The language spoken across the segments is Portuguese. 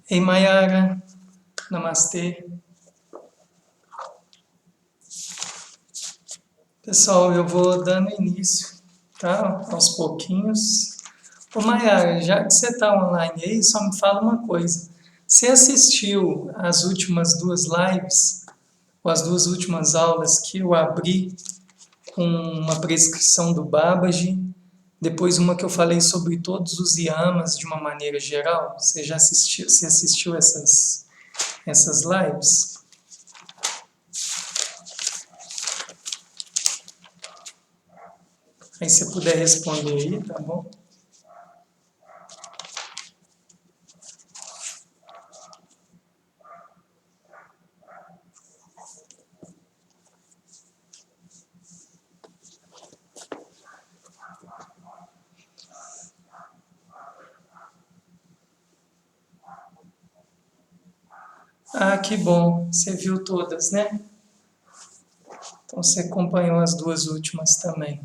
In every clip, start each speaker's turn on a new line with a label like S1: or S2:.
S1: Ei, Mayara, namastê. Pessoal, eu vou dando início, tá? Aos pouquinhos. Ô, Mayara, já que você está online aí, só me fala uma coisa. Você assistiu as últimas duas lives, ou as duas últimas aulas que eu abri com uma prescrição do Babaji, depois uma que eu falei sobre todos os yamas de uma maneira geral? Você assistiu essas lives? Aí se puder responder aí, tá bom? Ah, que bom, você viu todas, né? Então você acompanhou as duas últimas também.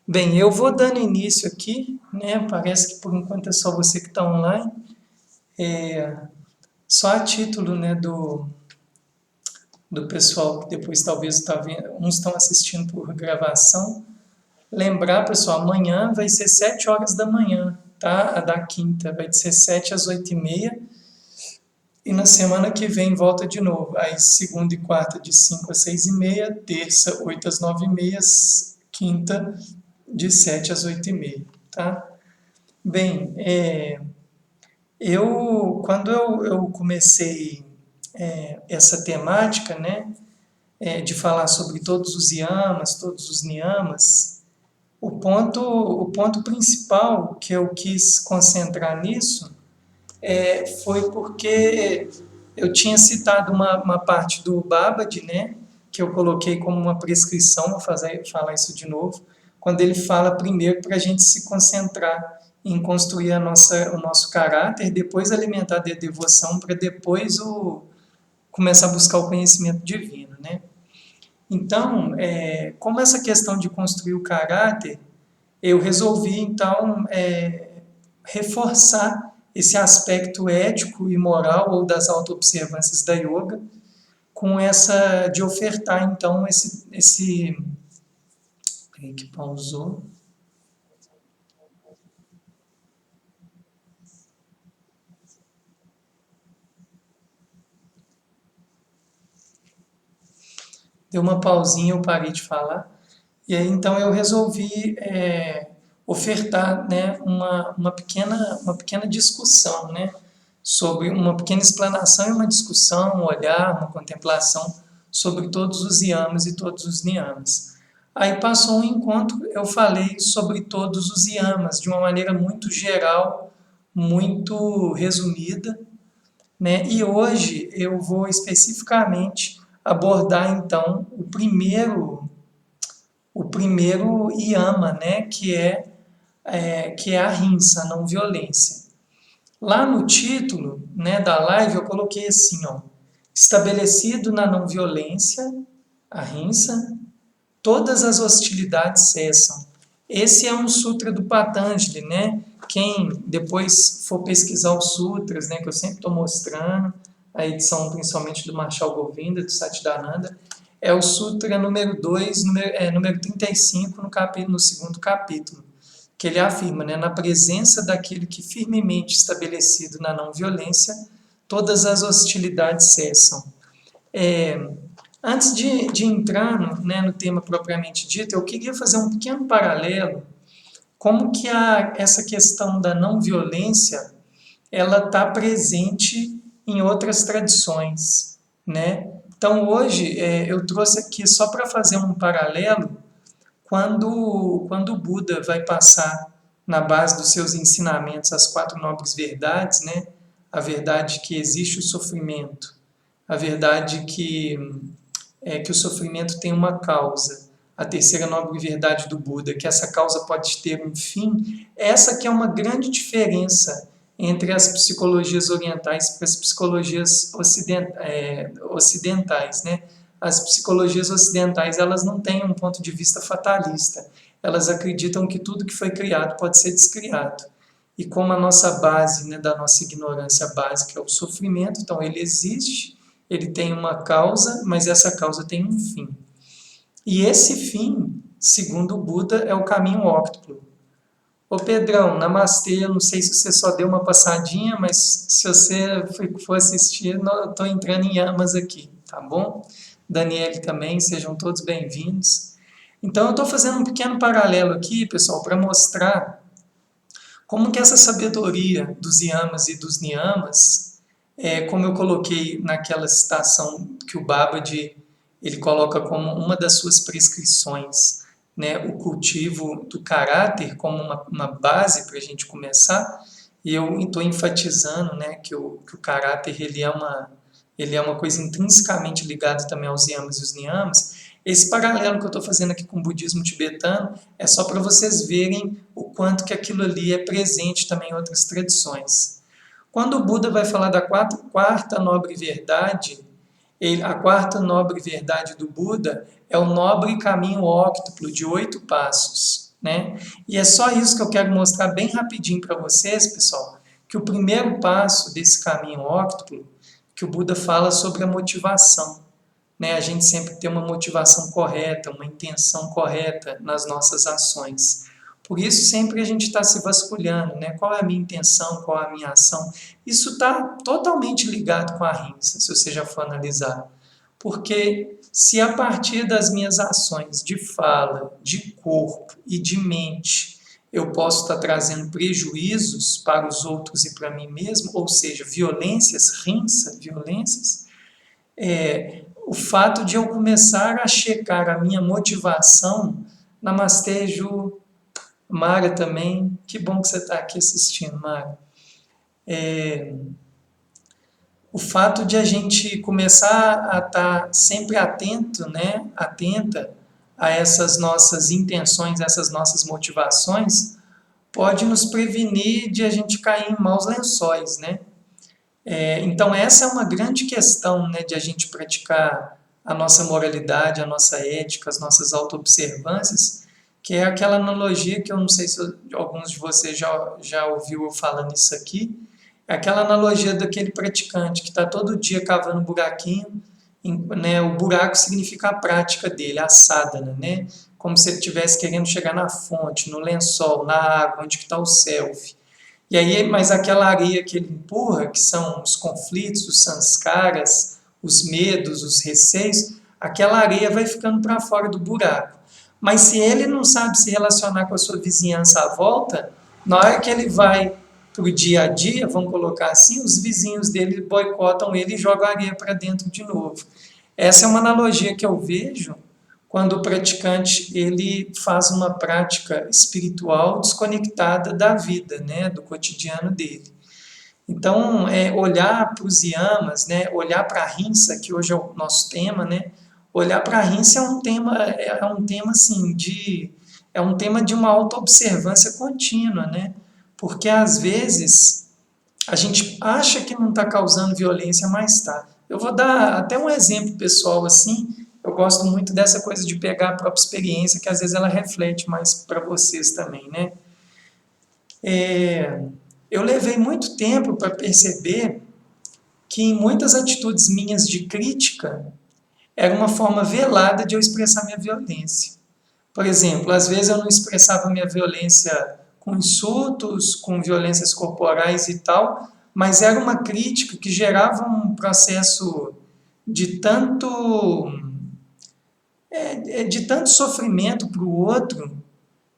S1: Bem, eu vou dando início aqui, né? Parece que por enquanto é só você que está online. É, só a título, né, do pessoal que depois talvez está vendo, uns estão assistindo por gravação. Lembrar, pessoal, amanhã vai ser 7 horas da manhã, tá? A da quinta vai ser 7 às 8h30. E na semana que vem volta de novo. Aí segunda e quarta de 5 às 6h30, terça 8 às 9h30, quinta de 7 às 8h30, tá? Bem, quando eu comecei essa temática, né, de falar sobre todos os yamas, todos os niyamas, o ponto principal que eu quis concentrar nisso foi porque eu tinha citado uma parte do Babaji, né, que eu coloquei como uma prescrição, vou falar isso de novo, quando ele fala primeiro para a gente se concentrar em construir o nosso caráter, depois alimentar a devoção, para depois começar a buscar o conhecimento divino, né? Então, como essa questão de construir o caráter, eu resolvi, então, reforçar esse aspecto ético e moral ou das autoobservâncias da yoga, com essa de ofertar, então, peraí que pausou. Deu uma pausinha, eu parei de falar. E aí, então, eu resolvi ofertar, né, uma pequena discussão, né, sobre uma pequena explanação e uma discussão, um olhar, uma contemplação sobre todos os yamas e todos os niyamas. Aí passou um encontro, eu falei sobre todos os yamas, de uma maneira muito geral, muito resumida, né? E hoje eu vou especificamente abordar então o primeiro yama, né? Que é a rinsa, a não violência. Lá no título, né, da live eu coloquei assim, ó, estabelecido na não violência, a rinsa, todas as hostilidades cessam. Esse é um sutra do Patanjali, né? Quem depois for pesquisar os sutras, né, que eu sempre estou mostrando, a edição principalmente do Marshall Govinda, do Satchidananda, é o sutra número 2, número 35, no segundo capítulo, que ele afirma, né, na presença daquele que firmemente estabelecido na não violência, todas as hostilidades cessam. Antes de entrar no tema propriamente dito, eu queria fazer um pequeno paralelo, como que essa questão da não violência, ela está presente em outras tradições, né? Então hoje eu trouxe aqui só para fazer um paralelo, quando o Buda vai passar na base dos seus ensinamentos as 4 nobres verdades, né? A verdade que existe o sofrimento, a verdade que o sofrimento tem uma causa. A terceira nobre verdade do Buda, que essa causa pode ter um fim, essa que é uma grande diferença entre as psicologias orientais e as psicologias ocidentais, né? As psicologias ocidentais, elas não têm um ponto de vista fatalista. Elas acreditam que tudo que foi criado pode ser descriado. e como a nossa base, né, da nossa ignorância básica é o sofrimento, então ele existe, ele tem uma causa, mas essa causa tem um fim. E esse fim, segundo o Buda, é o caminho óctuplo. Ô Pedrão, namastê, eu não sei se você só deu uma passadinha, mas se você for assistir, eu estou entrando em amas aqui, tá bom? Daniele também, sejam todos bem-vindos. Então eu estou fazendo um pequeno paralelo aqui, pessoal, para mostrar como que essa sabedoria dos yamas e dos niyamas, como eu coloquei naquela citação que o Babaji ele coloca como uma das suas prescrições, né, o cultivo do caráter como uma base para a gente começar, e eu estou enfatizando, né, que o caráter ele é uma coisa intrinsecamente ligada também aos yamas e os niyamas. Esse paralelo que eu estou fazendo aqui com o budismo tibetano é só para vocês verem o quanto que aquilo ali é presente também em outras tradições. Quando o Buda vai falar da quarta nobre verdade, a quarta nobre verdade do Buda é o nobre caminho óctuplo de 8 passos, né? E é só isso que eu quero mostrar bem rapidinho para vocês, pessoal, que o primeiro passo desse caminho óctuplo, que o Buda fala sobre a motivação, né? A gente sempre tem uma motivação correta, uma intenção correta nas nossas ações. Por isso, sempre a gente está se vasculhando, né? Qual é a minha intenção, qual é a minha ação. Isso está totalmente ligado com a rinça, se você já for analisar. Porque se a partir das minhas ações de fala, de corpo e de mente, eu posso estar trazendo prejuízos para os outros e para mim mesmo, ou seja, violências, rinça, violências, o fato de eu começar a checar a minha motivação, namastê, Ju, Mara também, que bom que você está aqui assistindo, Mara. O fato de a gente começar a estar sempre atento, né, atenta a essas nossas intenções, essas nossas motivações, pode nos prevenir de a gente cair em maus lençóis, né? Então essa é uma grande questão, né, de a gente praticar a nossa moralidade, a nossa ética, as nossas auto-observâncias, que é aquela analogia que eu não sei se alguns de vocês já ouviu eu falando isso aqui, é aquela analogia daquele praticante que está todo dia cavando um buraquinho, né, o buraco significa a prática dele, a sadhana, né, como se ele estivesse querendo chegar na fonte, no lençol, na água, onde está o self. E aí, mas aquela areia que ele empurra, que são os conflitos, os sanskaras, os medos, os receios, aquela areia vai ficando para fora do buraco. Mas se ele não sabe se relacionar com a sua vizinhança à volta, na hora que ele vai para o dia a dia, vamos colocar assim, os vizinhos dele boicotam ele e jogam a areia para dentro de novo. Essa é uma analogia que eu vejo quando o praticante ele faz uma prática espiritual desconectada da vida, né, do cotidiano dele. Então, olhar para os yamas, né, olhar para a rinça, que hoje é o nosso tema, né, olhar para a rinça é um tema assim é um tema de uma autoobservância contínua, né? Porque às vezes a gente acha que não está causando violência, mas está. Eu vou dar até um exemplo pessoal assim. Eu gosto muito dessa coisa de pegar a própria experiência, que às vezes ela reflete mais para vocês também, né? Eu levei muito tempo para perceber que em muitas atitudes minhas de crítica era uma forma velada de eu expressar minha violência. Por exemplo, às vezes eu não expressava minha violência com insultos, com violências corporais e tal, mas era uma crítica que gerava um processo de tanto sofrimento para o outro,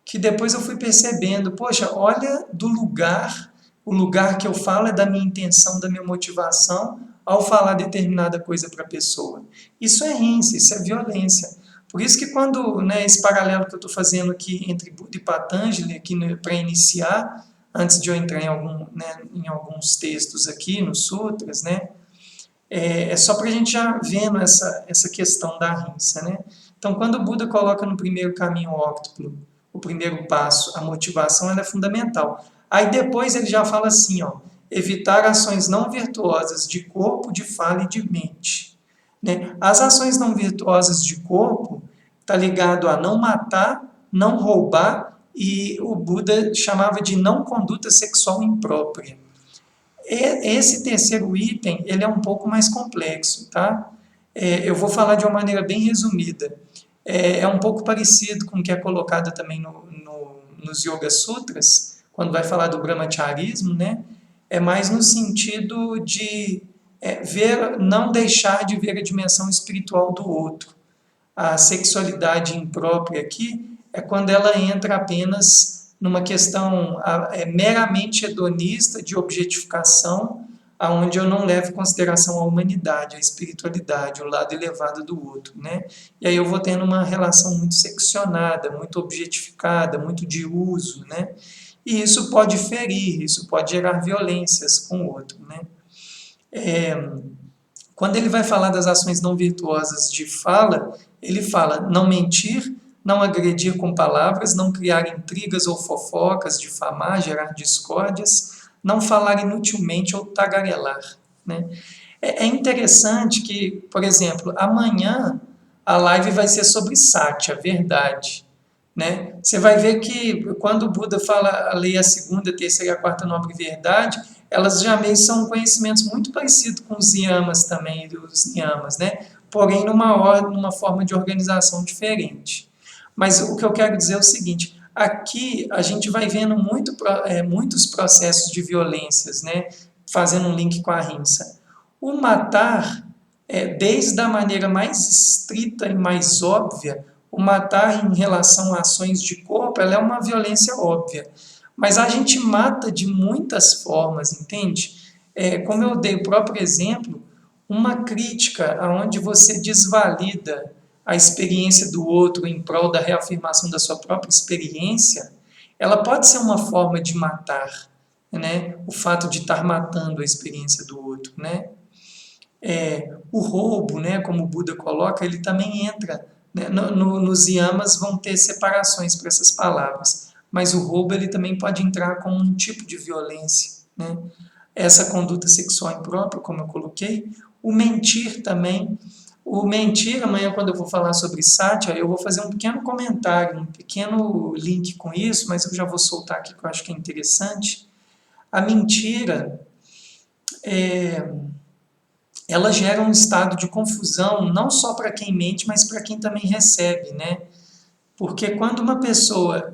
S1: que depois eu fui percebendo, poxa, olha do lugar, o lugar que eu falo é da minha intenção, da minha motivação, ao falar determinada coisa para a pessoa. Isso é rinça, isso é violência. Por isso que quando, né, esse paralelo que eu estou fazendo aqui entre Buda e Patanjali, aqui para iniciar, antes de eu entrar em alguns textos aqui, nos sutras, né, só para a gente já vendo essa questão da rinça, né? Então, quando o Buda coloca no primeiro caminho óctuplo, o primeiro passo, a motivação ela é fundamental. Aí depois ele já fala assim, ó, evitar ações não virtuosas de corpo, de fala e de mente. Né? As ações não virtuosas de corpo está ligado a não matar, não roubar e o Buda chamava de não conduta sexual imprópria. Esse terceiro item, ele é um pouco mais complexo, tá? Eu vou falar de uma maneira bem resumida. É um pouco parecido com o que é colocado também nos Yoga Sutras, quando vai falar do brahmacharismo, né? É mais no sentido de não deixar de ver a dimensão espiritual do outro. A sexualidade imprópria aqui é quando ela entra apenas numa questão meramente hedonista de objetificação, aonde eu não levo em consideração a humanidade, a espiritualidade, o lado elevado do outro, né? E aí eu vou tendo uma relação muito seccionada, muito objetificada, muito de uso, né? E isso pode ferir, isso pode gerar violências com o outro, né? Quando ele vai falar das ações não virtuosas de fala, ele fala não mentir, não agredir com palavras, não criar intrigas ou fofocas, difamar, gerar discórdias, não falar inutilmente ou tagarelar, né? É interessante que, por exemplo, amanhã a live vai ser sobre Satya, verdade, né? Você vai ver que quando o Buda fala a lei, a segunda, a terceira e a quarta nobre verdade, elas já meio são conhecimentos muito parecidos com os yamas também, os niyamas, né? Porém numa ordem, numa forma de organização diferente. Mas o que eu quero dizer é o seguinte: aqui a gente vai vendo muitos processos de violências, né? Fazendo um link com a Ahimsa. O matar, desde a maneira mais estrita e mais óbvia, o matar em relação a ações de corpo, ela é uma violência óbvia. Mas a gente mata de muitas formas, entende? Como eu dei o próprio exemplo, uma crítica onde você desvalida a experiência do outro em prol da reafirmação da sua própria experiência, ela pode ser uma forma de matar, né? O fato de estar matando a experiência do outro, né? O roubo, né, como o Buda coloca, ele também entra, né, nos yamas vão ter separações para essas palavras, mas o roubo ele também pode entrar como um tipo de violência, né? Essa conduta sexual imprópria, como eu coloquei, o mentir também. O mentir, amanhã quando eu vou falar sobre Satya, eu vou fazer um pequeno comentário, um pequeno link com isso, mas eu já vou soltar aqui que eu acho que é interessante. A mentira, ela gera um estado de confusão, não só para quem mente, mas para quem também recebe, né? Porque quando uma pessoa,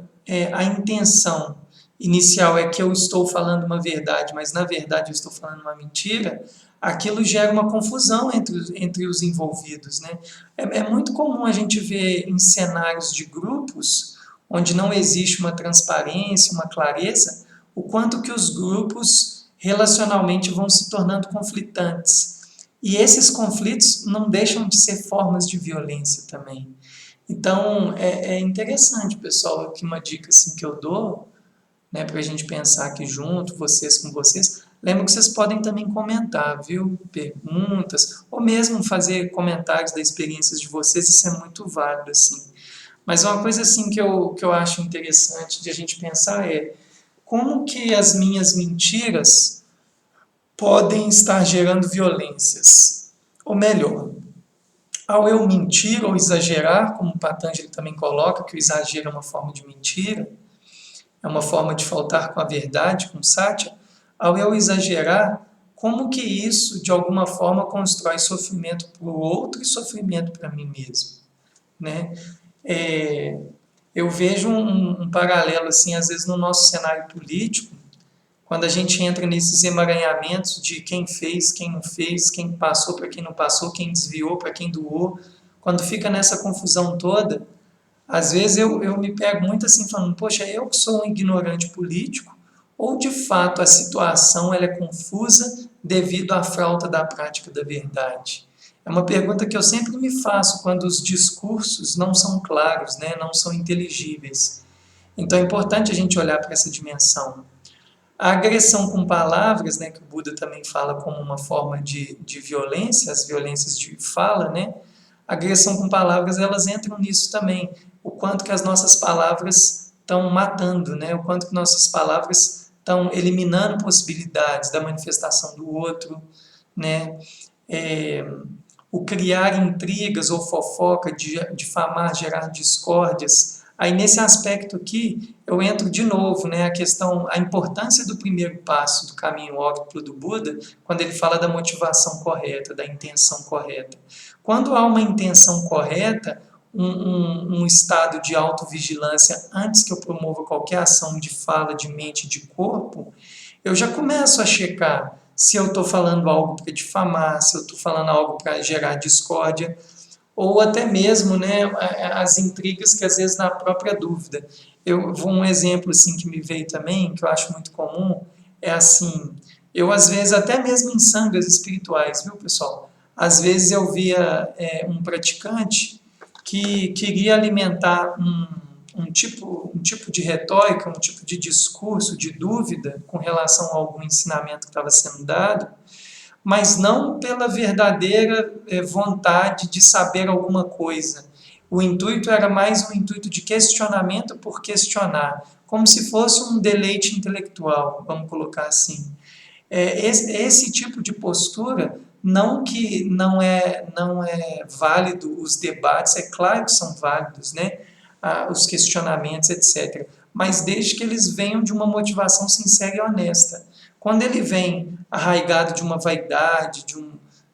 S1: a intenção inicial é que eu estou falando uma verdade, mas na verdade eu estou falando uma mentira, aquilo gera uma confusão entre os envolvidos, né? É muito comum a gente ver em cenários de grupos, onde não existe uma transparência, uma clareza, o quanto que os grupos relacionalmente vão se tornando conflitantes. E esses conflitos não deixam de ser formas de violência também. Então, é interessante, pessoal, aqui uma dica assim, que eu dou, né, para a gente pensar aqui junto, vocês com vocês. Lembra que vocês podem também comentar, viu? Perguntas, ou mesmo fazer comentários das experiências de vocês, isso é muito válido, assim. Mas uma coisa assim que eu acho interessante de a gente pensar é como que as minhas mentiras podem estar gerando violências. Ou melhor, ao eu mentir ou exagerar, como o Patanjali também coloca, que o exagero é uma forma de mentira, é uma forma de faltar com a verdade, com Satya, ao eu exagerar, como que isso, de alguma forma, constrói sofrimento para o outro e sofrimento para mim mesmo, né? Eu vejo um paralelo, assim, às vezes no nosso cenário político, quando a gente entra nesses emaranhamentos de quem fez, quem não fez, quem passou para quem não passou, quem desviou para quem doou, quando fica nessa confusão toda, às vezes eu me pego muito assim falando, poxa, eu que sou um ignorante político, ou de fato a situação ela é confusa devido à falta da prática da verdade? É uma pergunta que eu sempre me faço quando os discursos não são claros, né, não são inteligíveis. Então é importante a gente olhar para essa dimensão. A agressão com palavras, né, que o Buda também fala como uma forma de violência, as violências de fala, né, a agressão com palavras, elas entram nisso também. O quanto que as nossas palavras estão matando, né, o quanto que nossas palavras estão eliminando possibilidades da manifestação do outro, né, o criar intrigas ou fofoca, difamar, gerar discórdias, Aí nesse aspecto aqui, eu entro de novo, né, a importância do primeiro passo do caminho óptimo do Buda, quando ele fala da motivação correta, da intenção correta. Quando há uma intenção correta, um estado de autovigilância antes que eu promova qualquer ação de fala, de mente, de corpo, eu já começo a checar se eu estou falando algo para difamar, se eu estou falando algo para gerar discórdia, ou até mesmo, né, as intrigas que às vezes na própria dúvida. Um exemplo assim que me veio também, que eu acho muito comum, é assim, eu às vezes, até mesmo em sangas espirituais, viu pessoal? Às vezes eu via um praticante que queria alimentar um tipo de retórica, um tipo de discurso, de dúvida com relação a algum ensinamento que estava sendo dado, mas não pela verdadeira vontade de saber alguma coisa. O intuito era mais um intuito de questionamento por questionar, como se fosse um deleite intelectual, vamos colocar assim. Esse tipo de postura, não que não é válido os debates, é claro que são válidos, né? Os questionamentos, etc. Mas desde que eles venham de uma motivação sincera e honesta. Quando ele vem arraigado de uma vaidade,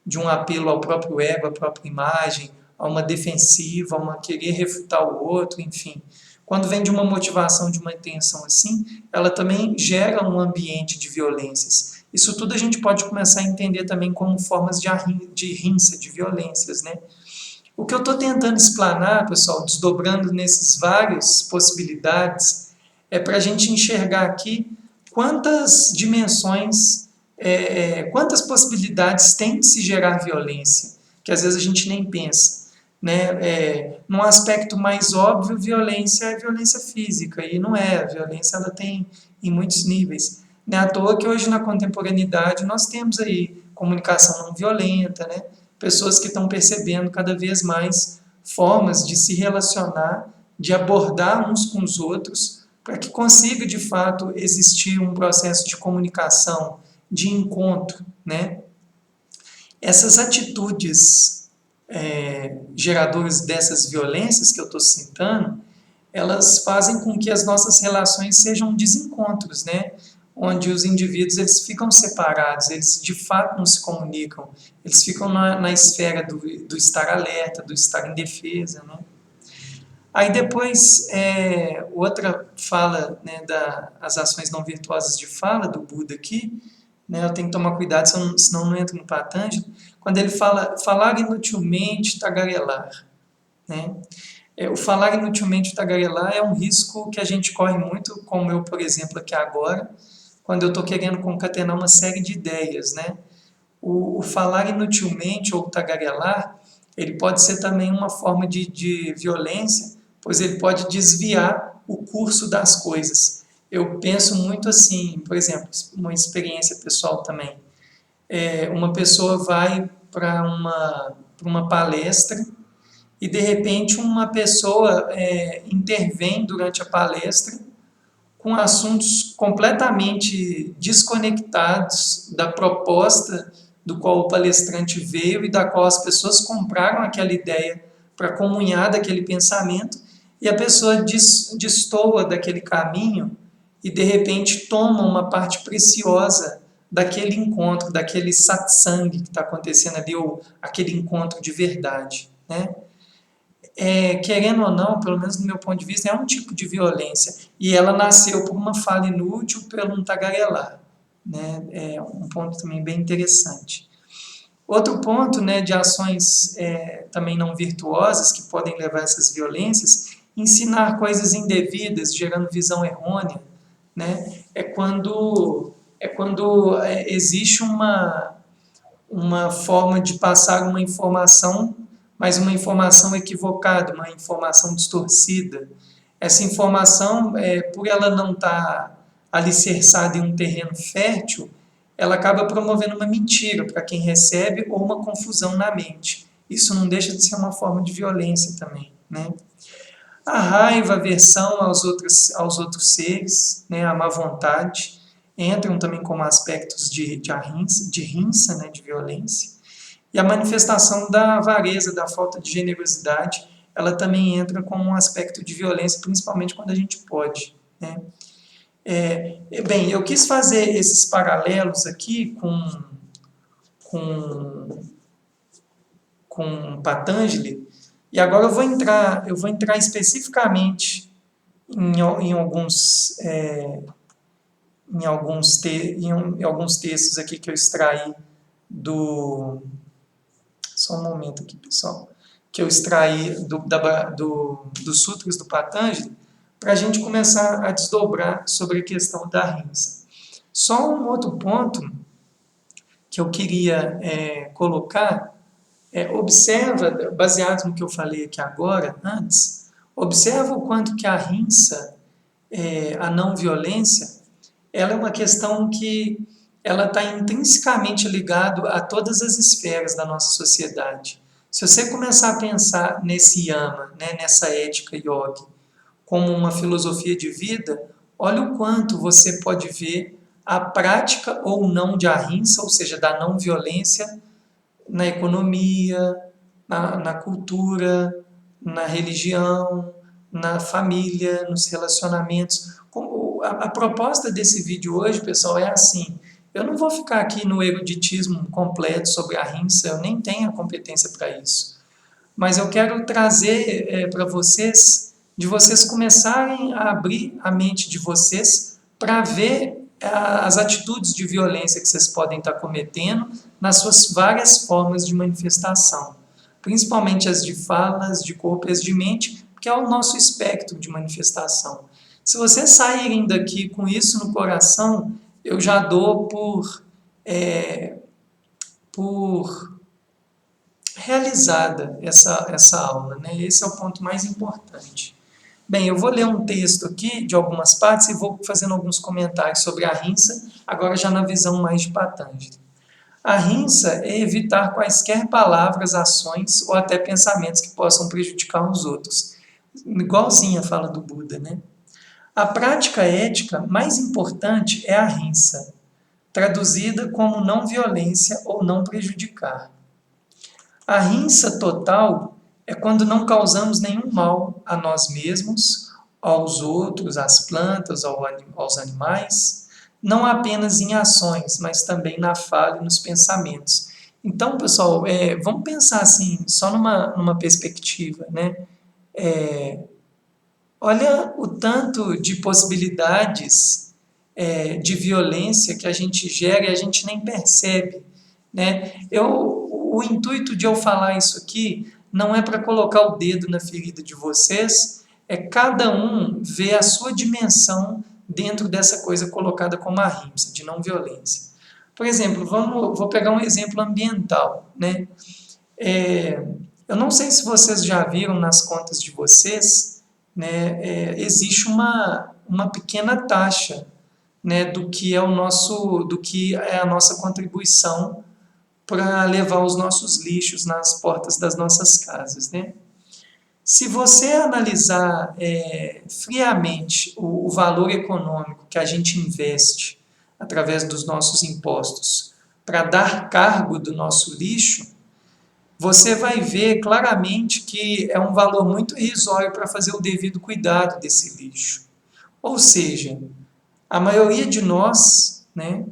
S1: de um apelo ao próprio ego, à própria imagem, a uma defensiva, a uma querer refutar o outro, enfim. Quando vem de uma motivação, de uma intenção assim, ela também gera um ambiente de violências. Isso tudo a gente pode começar a entender também como formas de rinça, de violências, né? O que eu estou tentando explanar, pessoal, desdobrando nesses várias possibilidades, é para a gente enxergar aqui quantas dimensões, quantas possibilidades tem de se gerar violência, que às vezes a gente nem pensa. Né? Num aspecto mais óbvio, violência é violência física, e não é. A violência ela tem em muitos níveis. Não é à toa que hoje na contemporaneidade nós temos aí comunicação não violenta, né? Pessoas que estão percebendo cada vez mais formas de se relacionar, de abordar uns com os outros, para que consiga de fato existir um processo de comunicação, de encontro, né? Essas atitudes geradoras dessas violências que eu estou citando, elas fazem com que as nossas relações sejam desencontros, né? Onde os indivíduos eles ficam separados, eles de fato não se comunicam, eles ficam na esfera do estar alerta, do estar em defesa, né? Aí depois, outra fala, né, das ações não virtuosas de fala do Buda aqui, né, eu tenho que tomar cuidado, senão não entro no Patanjali, quando ele fala, falar inutilmente, tagarelar, né? O falar inutilmente, tagarelar é um risco que a gente corre muito, como eu, por exemplo, aqui agora, quando eu estou querendo concatenar uma série de ideias, né? O falar inutilmente ou tagarelar, ele pode ser também uma forma de violência, pois ele pode desviar o curso das coisas. Eu penso muito assim, por exemplo, uma experiência pessoal também. Uma pessoa vai para uma palestra e, de repente, uma pessoa intervém durante a palestra com assuntos completamente desconectados da proposta do qual o palestrante veio e da qual as pessoas compraram aquela ideia para comunhar daquele pensamento, e a pessoa destoa daquele caminho e de repente toma uma parte preciosa daquele encontro, daquele satsang que está acontecendo ali, ou aquele encontro de verdade, né? Querendo ou não, pelo menos no meu ponto de vista, é um tipo de violência. E ela nasceu por uma fala inútil, pelo um tagarelar. Né? É um ponto também bem interessante. Outro ponto, né, de ações também não virtuosas que podem levar a essas violências, ensinar coisas indevidas, gerando visão errônea, né? É quando existe uma forma de passar uma informação, mas uma informação equivocada, uma informação distorcida. Essa informação, por ela não estar alicerçada em um terreno fértil, ela acaba promovendo uma mentira para quem recebe ou uma confusão na mente. Isso não deixa de ser uma forma de violência também, né? A raiva, a aversão aos outros seres, né, a má vontade, entram também como aspectos de rinça, né, de violência. E a manifestação da avareza, da falta de generosidade, ela também entra como um aspecto de violência, principalmente quando a gente pode, né? Bem, eu quis fazer esses paralelos aqui com, com Patanjali, e agora eu vou entrar especificamente em alguns, em alguns textos aqui que eu extraí do... Só um momento aqui, pessoal. Que eu extraí dos sutras do Patanjali, para a gente começar a desdobrar sobre a questão da rinsa. Só um outro ponto que eu queria colocar, observa, baseado no que eu falei aqui agora, antes, observa o quanto que a rinsa, a não violência, ela é uma questão que ela está intrinsecamente ligada a todas as esferas da nossa sociedade. Se você começar a pensar nesse yama, né, nessa ética yogi, como uma filosofia de vida, olha o quanto você pode ver a prática ou não de ahimsa, ou seja, da não violência, na economia, na cultura, na religião, na família, nos relacionamentos. A proposta desse vídeo hoje, pessoal, é assim: eu não vou ficar aqui no eruditismo completo sobre a ahimsa, eu nem tenho a competência para isso. Mas eu quero trazer para vocês, de vocês começarem a abrir a mente de vocês para ver as atitudes de violência que vocês podem estar cometendo nas suas várias formas de manifestação, principalmente as de falas, de corpo e as de mente, que é o nosso espectro de manifestação. Se vocês saírem daqui com isso no coração, eu já dou por realizada essa aula, né? Esse é o ponto mais importante. Bem, eu vou ler um texto aqui de algumas partes e vou fazendo alguns comentários sobre a rinsa, agora já na visão mais de Patanjali. A rinsa é evitar quaisquer palavras, ações ou até pensamentos que possam prejudicar os outros. Igualzinha a fala do Buda, né? A prática ética mais importante é a rinsa, traduzida como não violência ou não prejudicar. A rinsa total é quando não causamos nenhum mal a nós mesmos, aos outros, às plantas, aos animais, não apenas em ações, mas também na fala e nos pensamentos. Então, pessoal, vamos pensar assim, só numa perspectiva, né? Olha o tanto de possibilidades de violência que a gente gera e a gente nem percebe, né? O intuito de eu falar isso aqui não é para colocar o dedo na ferida de vocês, é cada um ver a sua dimensão dentro dessa coisa colocada como a rimsa, de não violência. Por exemplo, vou pegar um exemplo ambiental, né? Eu não sei se vocês já viram nas contas de vocês, né, existe uma pequena taxa, né, do que é a nossa contribuição para levar os nossos lixos nas portas das nossas casas, né? Se você analisar friamente o valor econômico que a gente investe através dos nossos impostos para dar cargo do nosso lixo, você vai ver claramente que é um valor muito irrisório para fazer o devido cuidado desse lixo. Ou seja, a maioria de nós, né,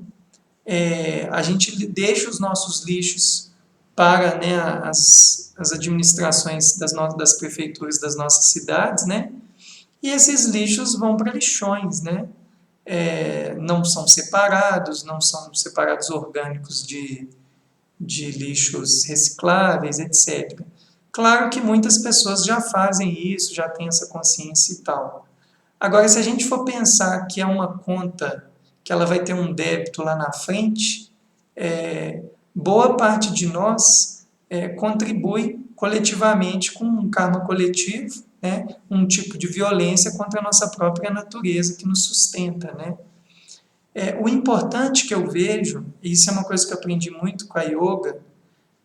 S1: a gente deixa os nossos lixos para, né, as administrações das prefeituras das nossas cidades, né, e esses lixos vão para lixões, né, não são separados orgânicos de lixos recicláveis, etc. Claro que muitas pessoas já fazem isso, já têm essa consciência e tal. Agora, se a gente for pensar que é uma conta que ela vai ter um débito lá na frente, boa parte de nós contribui coletivamente com um karma coletivo, né, um tipo de violência contra a nossa própria natureza que nos sustenta, né? O importante que eu vejo, e isso é uma coisa que eu aprendi muito com a yoga,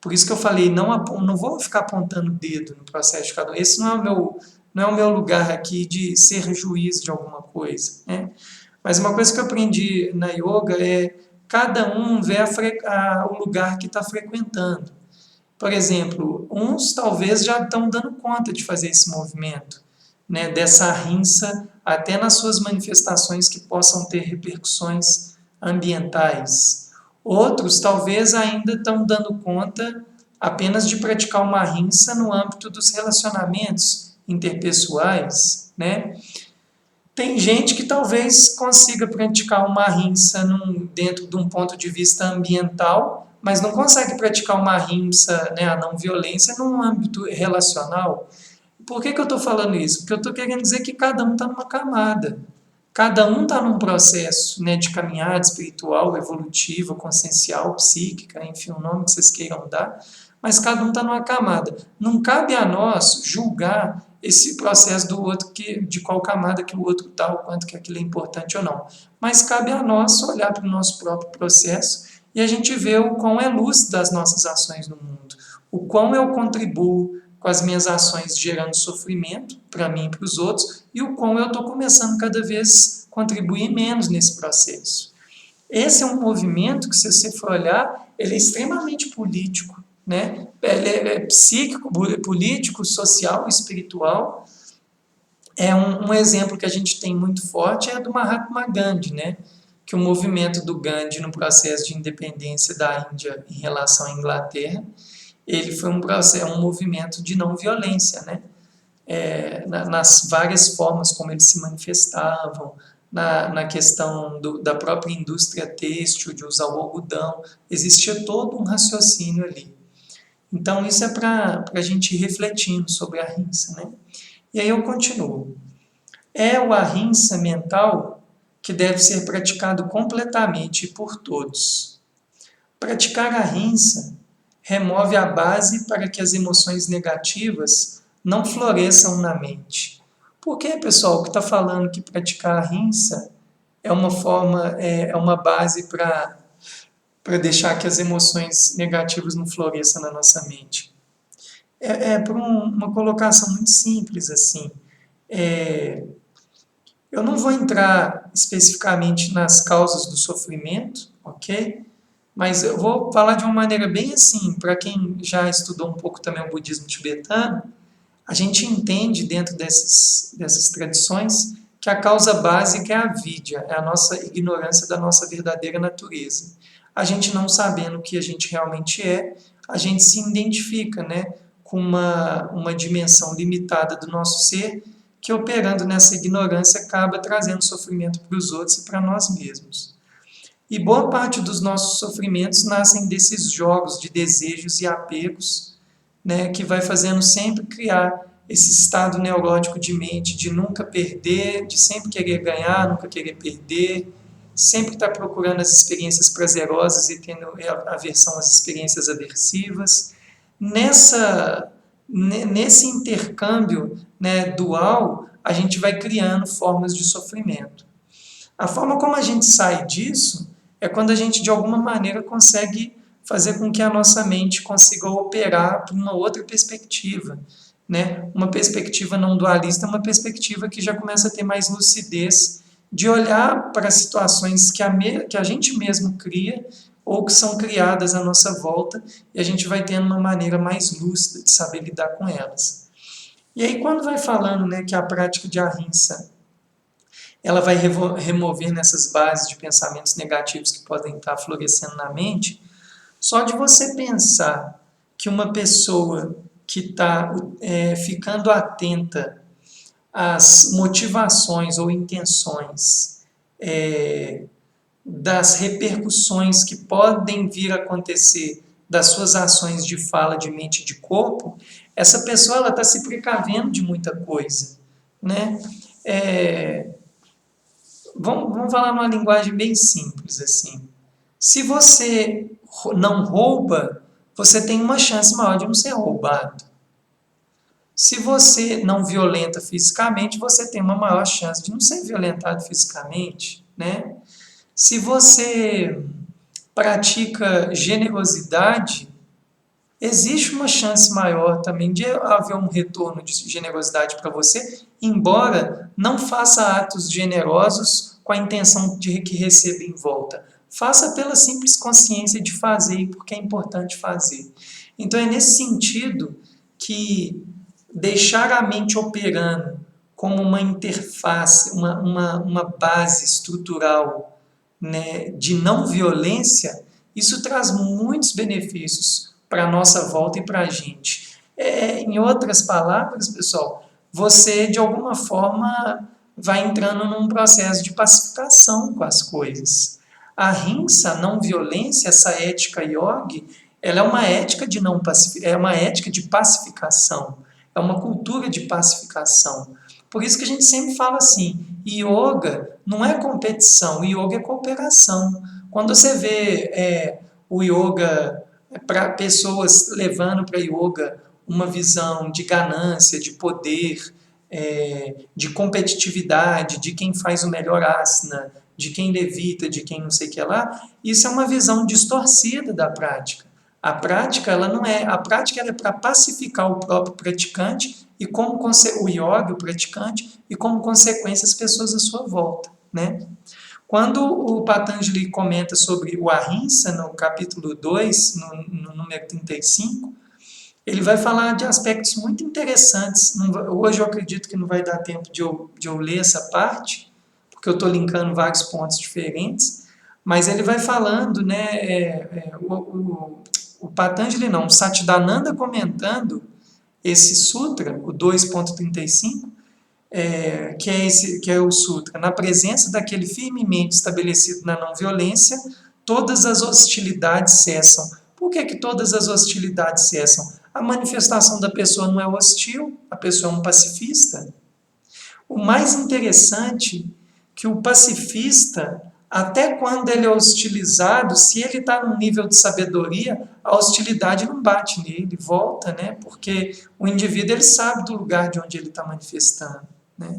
S1: por isso que eu falei, não vou ficar apontando o dedo no processo de cada um. Esse não é o meu lugar aqui de ser juiz de alguma coisa, né? Mas uma coisa que eu aprendi na yoga é cada um ver o lugar que está frequentando. Por exemplo, uns talvez já estão dando conta de fazer esse movimento, né, dessa rinça, até nas suas manifestações que possam ter repercussões ambientais. Outros talvez ainda estão dando conta apenas de praticar uma rinça no âmbito dos relacionamentos interpessoais, né? Tem gente que talvez consiga praticar uma rinça dentro de um ponto de vista ambiental, mas não consegue praticar uma rinça, né, a não violência, num âmbito relacional. Por que eu estou falando isso? Porque eu estou querendo dizer que cada um está numa camada. Cada um está num processo, né, de caminhada espiritual, evolutiva, consciencial, psíquica, enfim, o nome que vocês queiram dar, mas cada um está numa camada. Não cabe a nós julgar esse processo do outro, de qual camada que o outro está, o quanto que aquilo é importante ou não. Mas cabe a nós olhar para o nosso próprio processo e a gente ver o quão é luz das nossas ações no mundo, o quão eu contribuo com as minhas ações gerando sofrimento para mim e para os outros, e o quão eu estou começando cada vez a contribuir menos nesse processo. Esse é um movimento que, se você for olhar, ele é extremamente político, né? Ele é psíquico, político, social, espiritual. Um exemplo que a gente tem muito forte é do Mahatma Gandhi, né? Que o movimento do Gandhi no processo de independência da Índia em relação à Inglaterra, ele foi um movimento de não violência, né? Nas várias formas como eles se manifestavam, na questão da própria indústria têxtil, de usar o algodão, existia todo um raciocínio ali. Então, isso é para a gente ir refletindo sobre a rinça, né? E aí eu continuo. É o ahimsa mental que deve ser praticado completamente por todos. Praticar a rinça remove a base para que as emoções negativas não floresçam na mente. Por que, pessoal, que está falando que praticar a rinça é uma base para deixar que as emoções negativas não floresçam na nossa mente? Por uma colocação muito simples, assim. Eu não vou entrar especificamente nas causas do sofrimento, ok? Mas eu vou falar de uma maneira bem assim, para quem já estudou um pouco também o budismo tibetano, a gente entende dentro dessas tradições que a causa básica é a vidya, é a nossa ignorância da nossa verdadeira natureza. A gente não sabendo o que a gente realmente é, a gente se identifica, né, com uma dimensão limitada do nosso ser, que operando nessa ignorância acaba trazendo sofrimento para os outros e para nós mesmos. E boa parte dos nossos sofrimentos nascem desses jogos de desejos e apegos, né, que vai fazendo sempre criar esse estado neurótico de mente, de nunca perder, de sempre querer ganhar, nunca querer perder, sempre estar procurando as experiências prazerosas e tendo aversão às experiências aversivas. Nesse intercâmbio, né, dual, a gente vai criando formas de sofrimento. A forma como a gente sai disso é quando a gente, de alguma maneira, consegue fazer com que a nossa mente consiga operar por uma outra perspectiva, né? Uma perspectiva não dualista, uma perspectiva que já começa a ter mais lucidez de olhar para situações que a gente mesmo cria ou que são criadas à nossa volta, e a gente vai tendo uma maneira mais lúcida de saber lidar com elas. E aí, quando vai falando, né, que a prática de ahimsa ela vai remover nessas bases de pensamentos negativos que podem estar florescendo na mente, só de você pensar que uma pessoa que está ficando atenta às motivações ou intenções das repercussões que podem vir a acontecer das suas ações de fala, de mente e de corpo, essa pessoa está se precavendo de muita coisa, né? Vamos falar numa linguagem bem simples, assim. Se você não rouba, você tem uma chance maior de não ser roubado. Se você não violenta fisicamente, você tem uma maior chance de não ser violentado fisicamente, né? Se você pratica generosidade, existe uma chance maior também de haver um retorno de generosidade para você, embora não faça atos generosos com a intenção de que receba em volta. Faça pela simples consciência de fazer e porque é importante fazer. Então é nesse sentido que deixar a mente operando como uma interface, uma base estrutural, né, de não violência, isso traz muitos benefícios para a nossa volta e para a gente. Em outras palavras, pessoal, você de alguma forma vai entrando num processo de pacificação com as coisas. A rinsa, a não violência, essa ética yogi, ela é uma ética de não é uma ética de pacificação, é uma cultura de pacificação. Por isso que a gente sempre fala assim, yoga não é competição, yoga é cooperação. Quando você vê o yoga para pessoas levando para yoga uma visão de ganância, de poder, de competitividade, de quem faz o melhor asana, de quem levita, de quem não sei o que lá, isso é uma visão distorcida da prática. A prática, ela não é, a prática ela é para pacificar o próprio praticante e como o yoga, o praticante, e como consequência as pessoas à sua volta, né? Quando o Patanjali comenta sobre o Ahimsa, no capítulo 2, no número 35, ele vai falar de aspectos muito interessantes. Hoje eu acredito que não vai dar tempo de eu ler essa parte, porque eu estou linkando vários pontos diferentes, mas ele vai falando, né, o Patanjali não, o Satchidananda comentando esse sutra, o 2.35, que é o sutra, na presença daquele firmemente estabelecido na não violência, todas as hostilidades cessam. Por que todas as hostilidades cessam? A manifestação da pessoa não é hostil, a pessoa é um pacifista. O mais interessante é que o pacifista, até quando ele é hostilizado, se ele está num nível de sabedoria, a hostilidade não bate nele, volta, né? Porque o indivíduo ele sabe do lugar de onde ele está manifestando, né?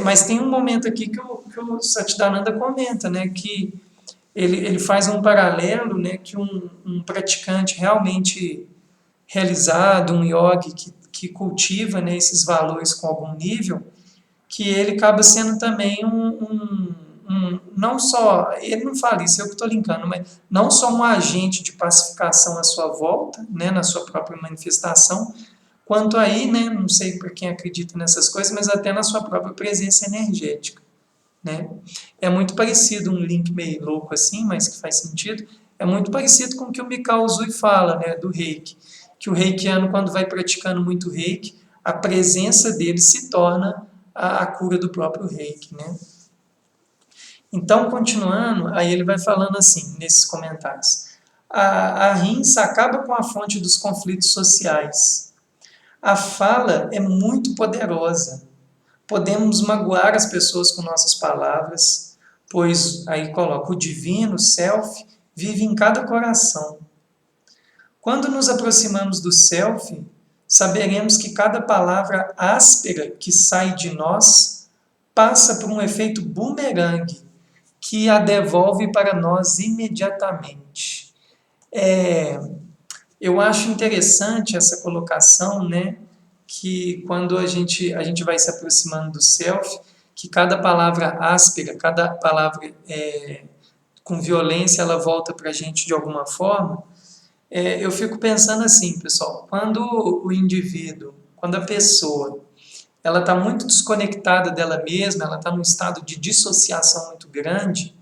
S1: Mas tem um momento aqui que o Satchidananda comenta, né? Que ele faz um paralelo, né? Que um praticante realmente realizado, um yogi que cultiva, né, esses valores com algum nível, que ele acaba sendo também não só, ele não fala isso, eu que estou linkando, mas não só um agente de pacificação à sua volta, né, na sua própria manifestação, quanto aí, né, não sei para quem acredita nessas coisas, mas até na sua própria presença energética, né. É muito parecido, um link meio louco assim, mas que faz sentido, é muito parecido com o que o Mikao Usui fala, né, do reiki, que o reikiano, quando vai praticando muito reiki, a presença dele se torna a cura do próprio reiki, né? Então, continuando, aí ele vai falando assim, nesses comentários. A rinça acaba com a fonte dos conflitos sociais. A fala é muito poderosa. Podemos magoar as pessoas com nossas palavras, pois, aí coloca, o divino, o self, vive em cada coração. Quando nos aproximamos do self, saberemos que cada palavra áspera que sai de nós passa por um efeito bumerangue que a devolve para nós imediatamente. Eu acho interessante essa colocação, né? Que quando a gente vai se aproximando do self, que cada palavra áspera, cada palavra com violência, ela volta para a gente de alguma forma. Eu fico pensando assim, pessoal, quando o indivíduo, quando a pessoa, ela está muito desconectada dela mesma, ela está num estado de dissociação muito grande,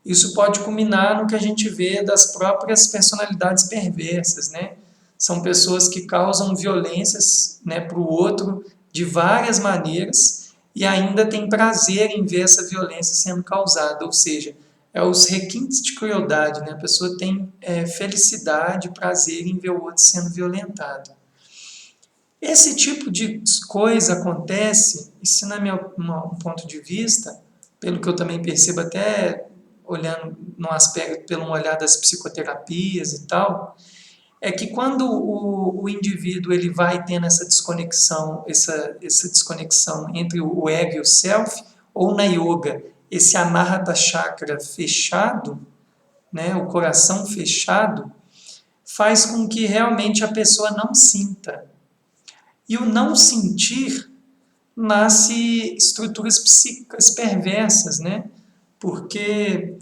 S1: isso pode culminar no que a gente vê das próprias personalidades perversas, né? São pessoas que causam violências, né, para o outro de várias maneiras e ainda tem prazer em ver essa violência sendo causada, ou seja, os requintes de crueldade, né? A pessoa tem felicidade, prazer em ver o outro sendo violentado. Esse tipo de coisa acontece, isso não é um ponto de vista, pelo que eu também percebo até olhando no aspecto, pelo olhar das psicoterapias e tal, é que quando o indivíduo ele vai tendo essa desconexão entre o ego e o self, ou na yoga, esse anahata chakra fechado, né, o coração fechado, faz com que realmente a pessoa não sinta. E o não sentir nasce estruturas psíquicas perversas, né? Porque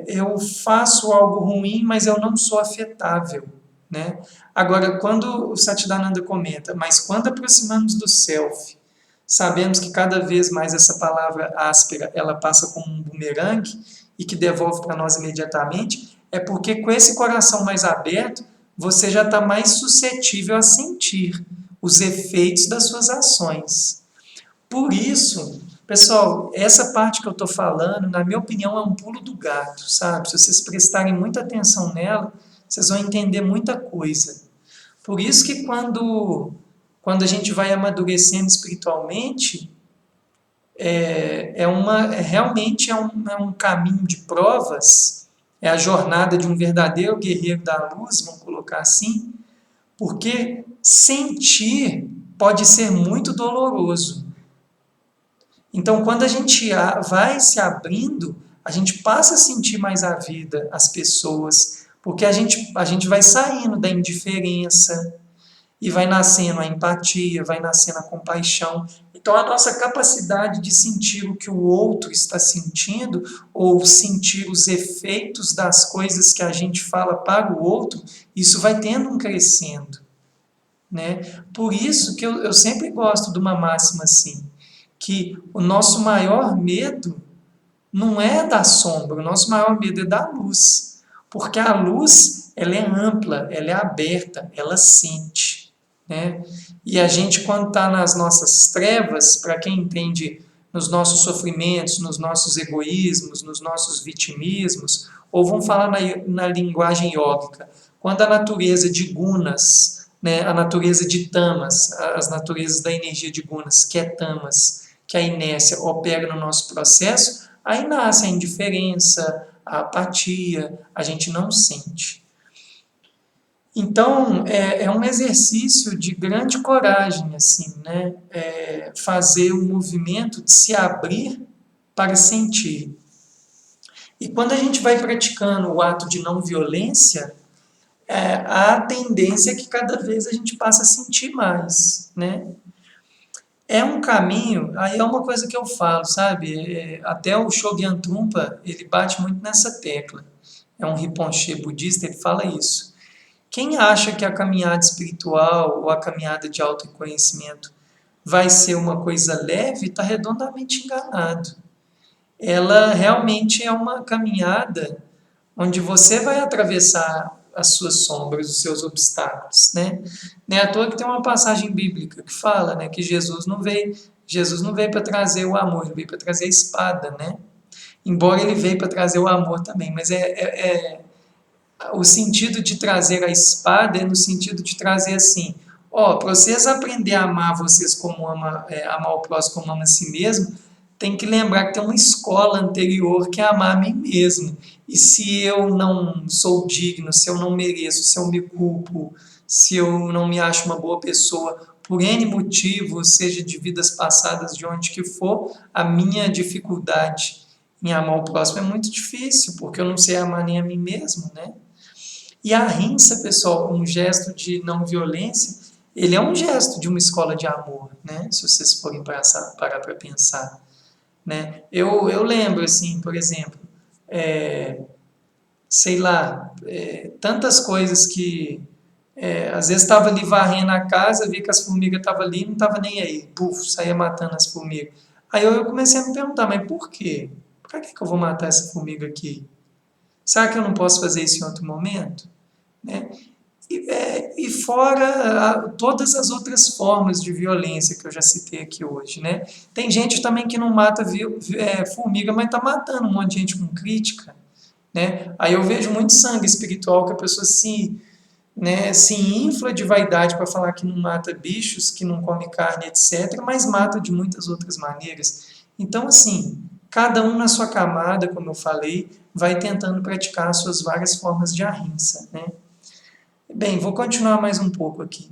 S1: eu faço algo ruim, mas eu não sou afetável. né? Agora, quando o Satchidananda comenta, mas quando aproximamos do self, sabemos que cada vez mais essa palavra áspera, ela passa como um bumerangue e que devolve para nós imediatamente, é porque com esse coração mais aberto, você já está mais suscetível a sentir os efeitos das suas ações. Por isso, pessoal, essa parte que eu estou falando, na minha opinião, é um pulo do gato, sabe? Se vocês prestarem muita atenção nela, vocês vão entender muita coisa. Por isso que quando a gente vai amadurecendo espiritualmente, realmente é um caminho de provas, é a jornada de um verdadeiro guerreiro da luz, vamos colocar assim, porque sentir pode ser muito doloroso. Então, quando a gente vai se abrindo, a gente passa a sentir mais a vida, as pessoas, porque a gente vai saindo da indiferença e vai nascendo a empatia, vai nascendo a compaixão. Então, a nossa capacidade de sentir o que o outro está sentindo, ou sentir os efeitos das coisas que a gente fala para o outro, isso vai tendo um crescendo, né? Por isso que eu sempre gosto de uma máxima assim, que o nosso maior medo não é da sombra, o nosso maior medo é da luz. Porque a luz, ela é ampla, ela é aberta, ela sente, né? E a gente, quando está nas nossas trevas, para quem entende nos nossos sofrimentos, nos nossos egoísmos, nos nossos vitimismos, ou vamos falar na linguagem yógica, quando a natureza de gunas, né, a natureza de tamas, as naturezas da energia de gunas, que é tamas, que a inércia opera no nosso processo, aí nasce a indiferença, a apatia, a gente não sente. Então, é um exercício de grande coragem, assim, né? Fazer o movimento de se abrir para sentir. E quando a gente vai praticando o ato de não violência, a tendência é que cada vez a gente passa a sentir mais, né? É um caminho, aí é uma coisa que eu falo, sabe? Até o Shogyan Trungpa, ele bate muito nessa tecla. É um Rinpoche budista, ele fala isso. Quem acha que a caminhada espiritual ou a caminhada de autoconhecimento vai ser uma coisa leve, está redondamente enganado. Ela realmente é uma caminhada onde você vai atravessar as suas sombras, os seus obstáculos, né? Não é à toa que tem uma passagem bíblica que fala, né, que Jesus não veio para trazer o amor, ele veio para trazer a espada, né? Embora ele veio para trazer o amor também, mas o sentido de trazer a espada é no sentido de trazer assim, para vocês aprender a amar vocês como amar o próximo como ama a si mesmo, tem que lembrar que tem uma escola anterior que é amar a mim mesmo. E se eu não sou digno, se eu não mereço, se eu me culpo, se eu não me acho uma boa pessoa, por N motivos, seja de vidas passadas, de onde que for, a minha dificuldade em amar o próximo é muito difícil, porque eu não sei amar nem a mim mesmo, né? E a rinça, pessoal, um gesto de não violência, ele é um gesto de uma escola de amor, né? Se vocês forem parar para pensar, né? Eu lembro, assim, por exemplo, sei lá, tantas coisas que às vezes estava ali varrendo a casa, via que as formigas estavam ali e não estava nem aí, puf, saía matando as formigas. Aí eu comecei a me perguntar, mas por quê? Por que eu vou matar essa formiga aqui? Será que eu não posso fazer isso em outro momento? Né? E fora todas as outras formas de violência que eu já citei aqui hoje, né? Tem gente também que não mata formiga, mas está matando um monte de gente com crítica, né? Aí eu vejo muito sangue espiritual que a pessoa se infla de vaidade para falar que não mata bichos, que não come carne, etc., mas mata de muitas outras maneiras. Então, assim, cada um na sua camada, como eu falei, vai tentando praticar as suas várias formas de ahimsa, né? Bem, vou continuar mais um pouco aqui.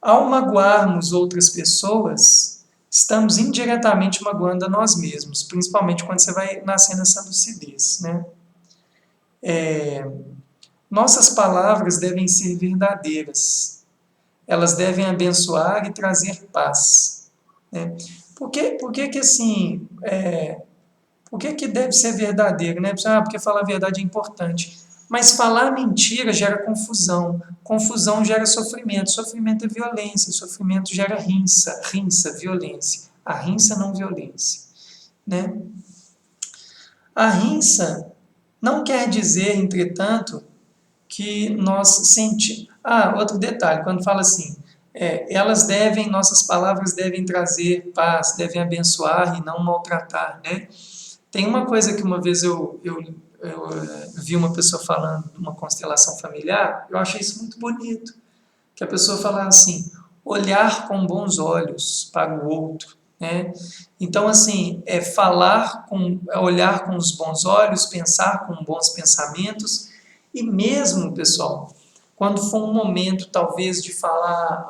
S1: Ao magoarmos outras pessoas, estamos indiretamente magoando a nós mesmos, principalmente quando você vai nascendo essa lucidez, né? Nossas palavras devem ser verdadeiras. Elas devem abençoar e trazer paz, né? Por que assim, por que deve ser verdadeiro, né? Porque falar a verdade é importante. Mas falar mentira gera confusão, confusão gera sofrimento, sofrimento é violência, sofrimento gera rinça, rinça, violência. A rinça não violência, né? A rinça não quer dizer, entretanto, que nós sentimos... outro detalhe, quando fala assim, nossas palavras devem trazer paz, devem abençoar e não maltratar, né? Tem uma coisa que uma vez eu vi uma pessoa falando de uma constelação familiar, eu achei isso muito bonito, que a pessoa falava assim, olhar com bons olhos para o outro, né? Então, assim, olhar com os bons olhos, pensar com bons pensamentos, e mesmo, pessoal, quando for um momento, talvez, de falar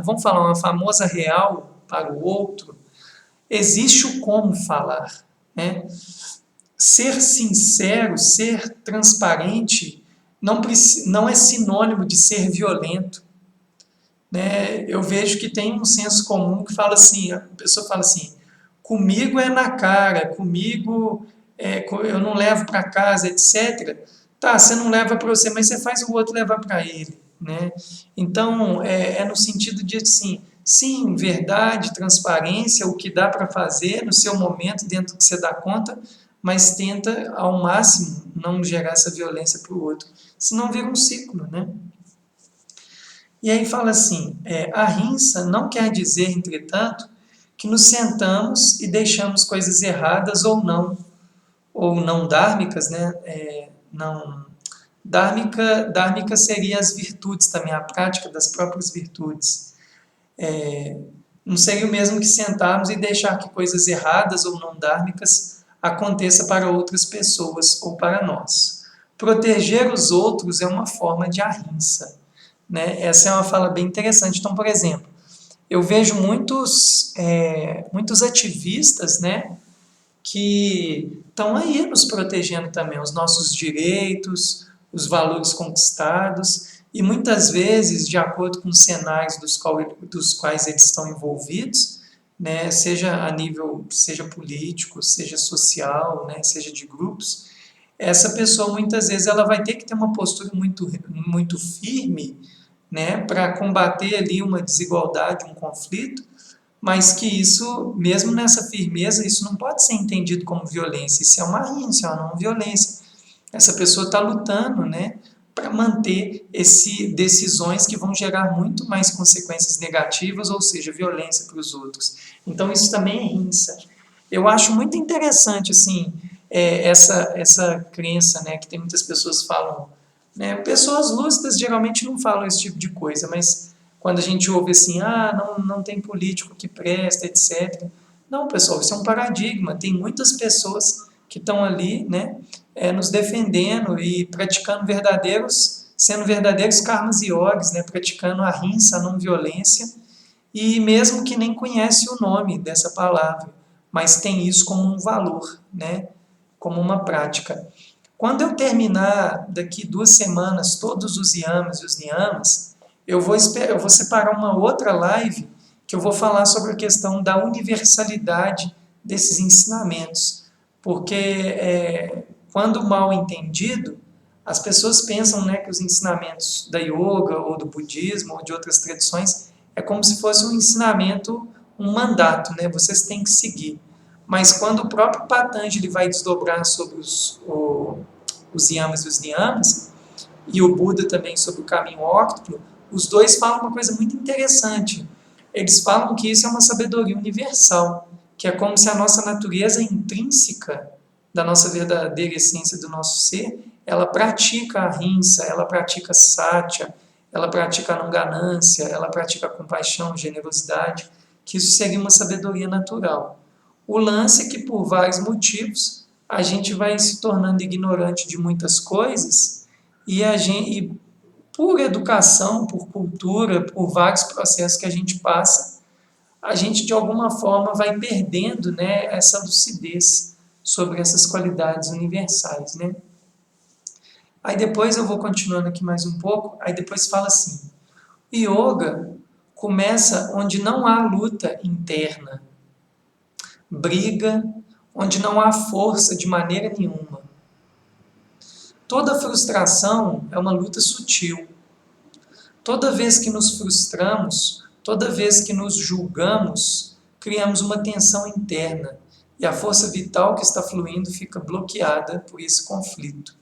S1: vamos falar uma famosa real para o outro, existe o como falar, né? Ser sincero, ser transparente, não é sinônimo de ser violento, né? Eu vejo que tem um senso comum que fala assim, a pessoa fala assim, comigo é na cara, comigo eu não levo para casa, etc. Tá, você não leva para você, mas você faz o outro levar para ele, né? Então, é no sentido de assim, sim, verdade, transparência, o que dá para fazer no seu momento, dentro do que você dá conta, mas tenta ao máximo não gerar essa violência para o outro, senão vira um ciclo, né? E aí fala assim, a rinça não quer dizer, entretanto, que nos sentamos e deixamos coisas erradas ou não dármicas, né? Não dármica seria as virtudes também, a prática das próprias virtudes. Não seria o mesmo que sentarmos e deixar que coisas erradas ou não dármicas aconteça para outras pessoas ou para nós. Proteger os outros é uma forma de ahimsa, né? Essa é uma fala bem interessante. Então, por exemplo, eu vejo muitos ativistas, né, que estão aí nos protegendo também, os nossos direitos, os valores conquistados, e muitas vezes, de acordo com os cenários dos quais eles estão envolvidos, né, seja político, seja social, né, seja de grupos, essa pessoa muitas vezes ela vai ter que ter uma postura muito firme, né, para combater ali uma desigualdade, um conflito, mas que isso, mesmo nessa firmeza, isso não pode ser entendido como violência, isso é uma rinça, é uma não violência. Essa pessoa está lutando, né, para manter decisões que vão gerar muito mais consequências negativas, ou seja, violência para os outros. Então isso também é rinça. Eu acho muito interessante assim, essa crença, né, que tem muitas pessoas que falam, né, pessoas lúcidas geralmente não falam esse tipo de coisa, mas quando a gente ouve assim, não tem político que presta, etc. Não, pessoal, isso é um paradigma. Tem muitas pessoas que estão ali, né, nos defendendo e sendo verdadeiros karmas yogis, né, praticando a rinça, a não violência, e mesmo que nem conhece o nome dessa palavra, mas tem isso como um valor, né, como uma prática. Quando eu terminar daqui 2 semanas todos os yamas e os niyamas, eu vou separar uma outra live que eu vou falar sobre a questão da universalidade desses ensinamentos, porque quando mal entendido, as pessoas pensam, né, que os ensinamentos da yoga ou do budismo ou de outras tradições é como se fosse um ensinamento, um mandato, né, vocês têm que seguir. Mas quando o próprio Patanjali vai desdobrar sobre os yamas e os niyamas, e o Buda também sobre o caminho óctuplo, os dois falam uma coisa muito interessante. Eles falam que isso é uma sabedoria universal, que é como se a nossa natureza intrínseca da nossa verdadeira essência do nosso ser, ela pratica a rinça, ela pratica satya, ela pratica a não ganância, ela pratica a compaixão, generosidade, que isso seria uma sabedoria natural. O lance é que, por vários motivos, a gente vai se tornando ignorante de muitas coisas e por educação, por cultura, por vários processos que a gente passa, a gente de alguma forma vai perdendo, né, essa lucidez sobre essas qualidades universais, né? Aí depois eu vou continuando aqui mais um pouco, aí depois fala assim, yoga começa onde não há luta interna, briga, onde não há força de maneira nenhuma. toda frustração é uma luta sutil. Toda vez que nos frustramos, toda vez que nos julgamos, criamos uma tensão interna e a força vital que está fluindo fica bloqueada por esse conflito.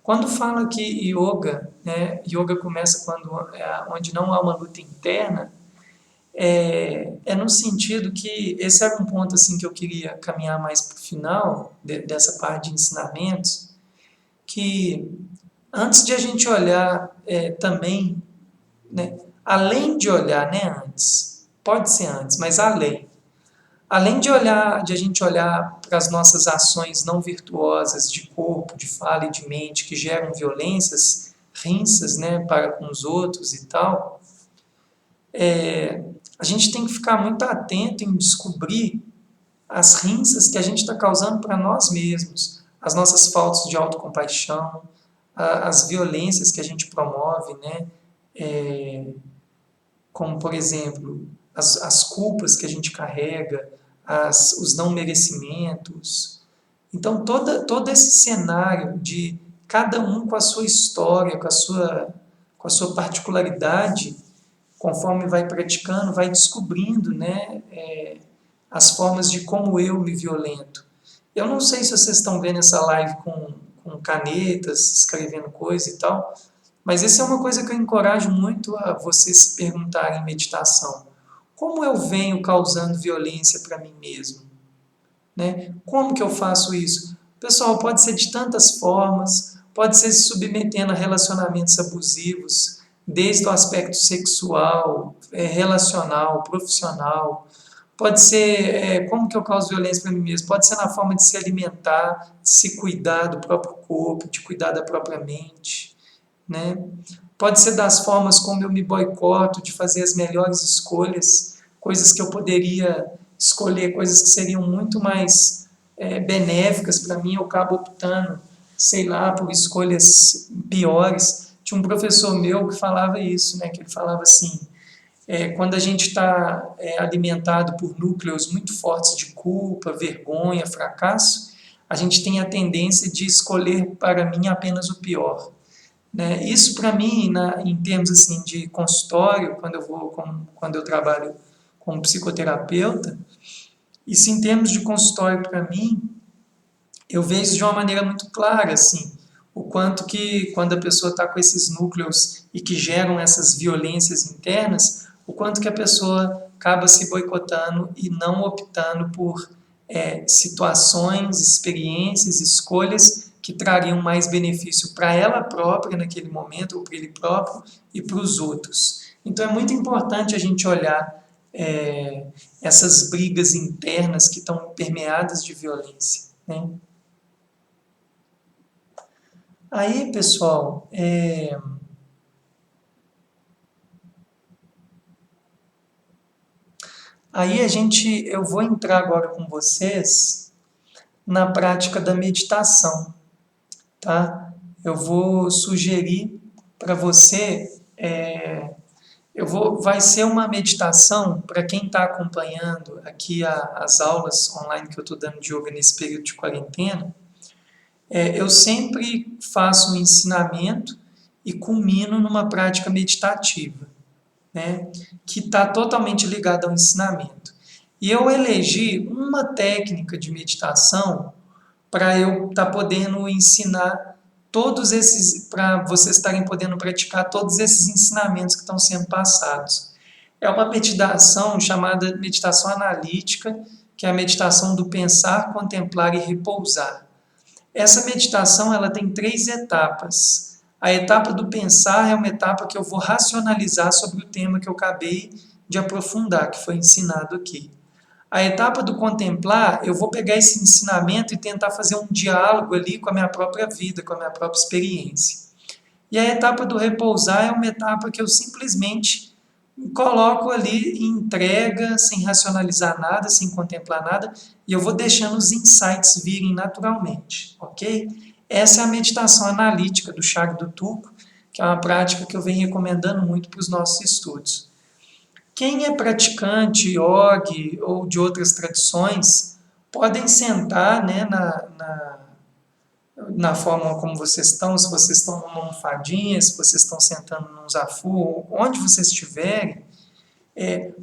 S1: Quando fala que yoga, né, yoga começa onde não há uma luta interna, no sentido que esse era um ponto assim que eu queria caminhar mais para o final dessa parte de ensinamentos, que antes de a gente olhar também, né, além de olhar, né, antes, pode ser antes, mas além de a gente olhar para as nossas ações não virtuosas de corpo, de fala e de mente que geram violências, rinças, né, para com os outros e tal, a gente tem que ficar muito atento em descobrir as rinças que a gente está causando para nós mesmos, as nossas faltas de autocompaixão, as violências que a gente promove, né? Como, por exemplo, as culpas que a gente carrega, os não merecimentos. Então, todo esse cenário de cada um com a sua história, com a sua particularidade, conforme vai praticando, vai descobrindo, né, as formas de como eu me violento. Eu não sei se vocês estão vendo essa live com canetas, escrevendo coisa e tal, mas isso é uma coisa que eu encorajo muito a vocês se perguntarem em meditação. Como eu venho causando violência para mim mesmo? Né? Como que eu faço isso? Pessoal, pode ser de tantas formas, pode ser se submetendo a relacionamentos abusivos, desde o aspecto sexual, relacional, profissional. Pode ser, como que eu causo violência para mim mesmo? Pode ser na forma de se alimentar, de se cuidar do próprio corpo, de cuidar da própria mente, né? Pode ser das formas como eu me boicoto, de fazer as melhores escolhas, coisas que eu poderia escolher, coisas que seriam muito mais benéficas para mim, eu acabo optando, sei lá, por escolhas piores. Tinha um professor meu que falava isso, né? Que ele falava assim, quando a gente está alimentado por núcleos muito fortes de culpa, vergonha, fracasso, a gente tem a tendência de escolher para mim apenas o pior. Né? Isso para mim, em termos assim de consultório, quando eu trabalho como psicoterapeuta, isso em termos de consultório para mim, eu vejo de uma maneira muito clara, assim, o quanto que quando a pessoa está com esses núcleos e que geram essas violências internas, o quanto que a pessoa acaba se boicotando e não optando por situações, experiências, escolhas que trariam mais benefício para ela própria naquele momento, ou para ele próprio, e para os outros. Então é muito importante a gente olhar essas brigas internas que estão permeadas de violência, né? Aí, pessoal, eu vou entrar agora com vocês na prática da meditação, tá? Eu vou sugerir para você, vai ser uma meditação para quem está acompanhando aqui as aulas online que eu estou dando de yoga nesse período de quarentena. Eu sempre faço um ensinamento e culmino numa prática meditativa, né, que está totalmente ligada ao ensinamento. E eu elegi uma técnica de meditação para eu estar podendo ensinar para vocês estarem podendo praticar todos esses ensinamentos que estão sendo passados. É uma meditação chamada meditação analítica, que é a meditação do pensar, contemplar e repousar. Essa meditação ela tem 3 etapas. A etapa do pensar é uma etapa que eu vou racionalizar sobre o tema que eu acabei de aprofundar, que foi ensinado aqui. A etapa do contemplar, eu vou pegar esse ensinamento e tentar fazer um diálogo ali com a minha própria vida, com a minha própria experiência. E a etapa do repousar é uma etapa que eu simplesmente coloco ali em entrega, sem racionalizar nada, sem contemplar nada, e eu vou deixando os insights virem naturalmente, ok? Essa é a meditação analítica do Chagrin do Tulku, que é uma prática que eu venho recomendando muito para os nossos estudos. Quem é praticante, yogi ou de outras tradições, podem sentar, né, na forma como vocês estão, se vocês estão numa almofadinha, se vocês estão sentando num zafu, onde vocês estiverem,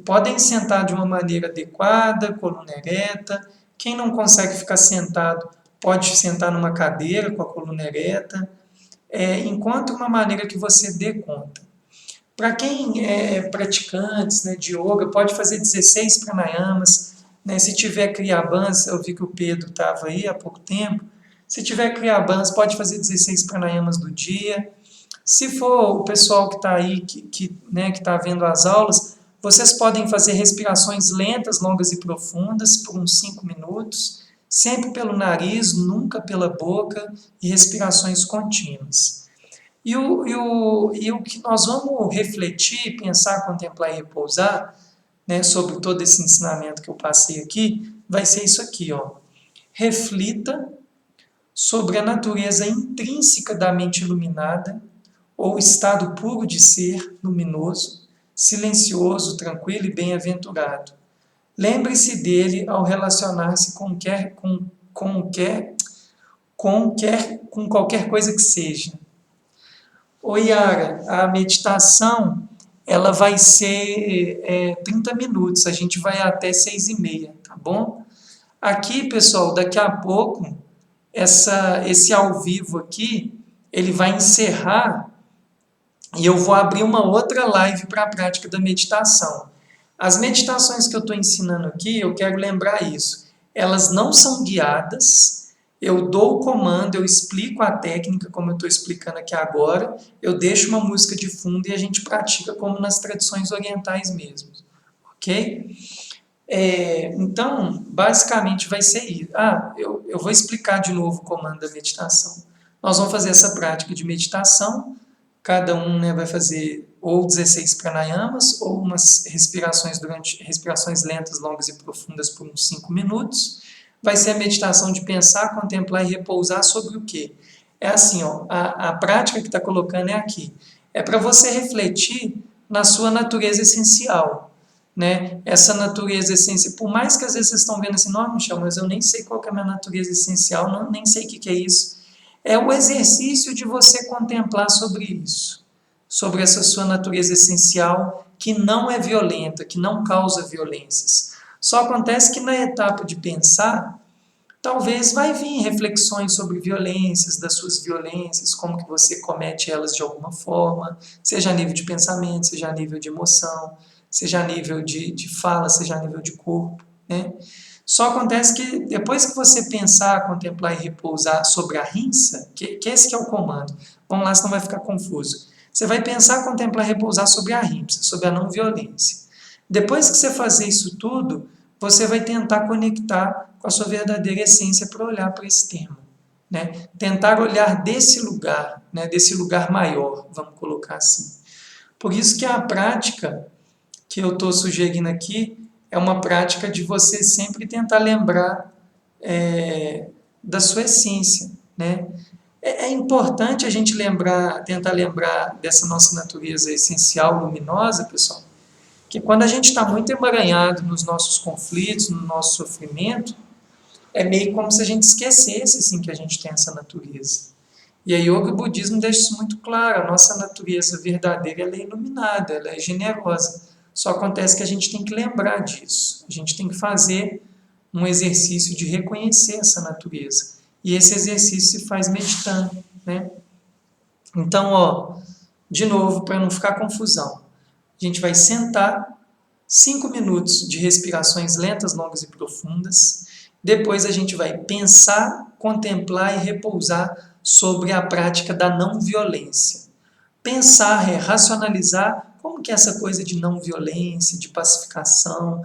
S1: podem sentar de uma maneira adequada, coluna ereta. Quem não consegue ficar sentado, pode sentar numa cadeira com a coluna ereta. Encontre uma maneira que você dê conta. Para quem é praticante, né, de yoga, pode fazer 16 pranayamas. Né? Se tiver Kriyabans, eu vi que o Pedro estava aí há pouco tempo. Se tiver Kriyabans, pode fazer 16 pranayamas do dia. Se for o pessoal que está aí, que está vendo as aulas, vocês podem fazer respirações lentas, longas e profundas por uns 5 minutos, sempre pelo nariz, nunca pela boca, e respirações contínuas. E o que nós vamos refletir, pensar, contemplar e repousar, né, sobre todo esse ensinamento que eu passei aqui, vai ser isso aqui, ó. Reflita sobre a natureza intrínseca da mente iluminada, ou estado puro de ser luminoso, silencioso, tranquilo e bem-aventurado. Lembre-se dele ao relacionar-se com qualquer coisa que seja. Ô Yara, a meditação ela vai ser 30 minutos, a gente vai até 6h30, tá bom? Aqui, pessoal, daqui a pouco, esse ao vivo aqui, ele vai encerrar e eu vou abrir uma outra live para a prática da meditação. As meditações que eu estou ensinando aqui, eu quero lembrar isso, elas não são guiadas. Eu dou o comando, eu explico a técnica, como eu estou explicando aqui agora, eu deixo uma música de fundo e a gente pratica como nas tradições orientais mesmo, ok? Então, basicamente vai ser isso. Eu vou explicar de novo o comando da meditação. Nós vamos fazer essa prática de meditação, cada um, né, vai fazer ou 16 pranayamas, ou umas respirações lentas, longas e profundas por uns 5 minutos. Vai ser a meditação de pensar, contemplar e repousar sobre o quê? É assim, ó, a prática que está colocando é aqui. É para você refletir na sua natureza essencial. Né? Essa natureza essencial, por mais que às vezes vocês estão vendo assim, não, Michel, mas eu nem sei qual que é a minha natureza essencial, nem sei o que é isso. É o exercício de você contemplar sobre isso. Sobre essa sua natureza essencial que não é violenta, que não causa violências. Só acontece que na etapa de pensar, talvez vai vir reflexões sobre violências, das suas violências, como que você comete elas de alguma forma, seja a nível de pensamento, seja a nível de emoção, seja a nível de fala, seja a nível de corpo. Né? Só acontece que depois que você pensar, contemplar e repousar sobre a rinça, que esse que é o comando, vamos lá, senão vai ficar confuso. Você vai pensar, contemplar e repousar sobre a rinça, sobre a não violência. Depois que você fazer isso tudo, você vai tentar conectar com a sua verdadeira essência para olhar para esse tema. Né? Tentar olhar desse lugar, né? Desse lugar maior, vamos colocar assim. Por isso que a prática que eu estou sugerindo aqui é uma prática de você sempre tentar lembrar da sua essência. Né? É importante a gente tentar lembrar dessa nossa natureza essencial, luminosa, pessoal, que quando a gente está muito emaranhado nos nossos conflitos, no nosso sofrimento, é meio como se a gente esquecesse assim, que a gente tem essa natureza. E a yoga e o budismo deixam isso muito claro, a nossa natureza verdadeira ela é iluminada, ela é generosa. Só acontece que a gente tem que lembrar disso, a gente tem que fazer um exercício de reconhecer essa natureza. E esse exercício se faz meditando. Né? Então, ó, de novo, para não ficar confusão, a gente vai sentar 5 minutos de respirações lentas, longas e profundas. Depois a gente vai pensar, contemplar e repousar sobre a prática da não violência. Pensar, racionalizar como que é essa coisa de não violência, de pacificação.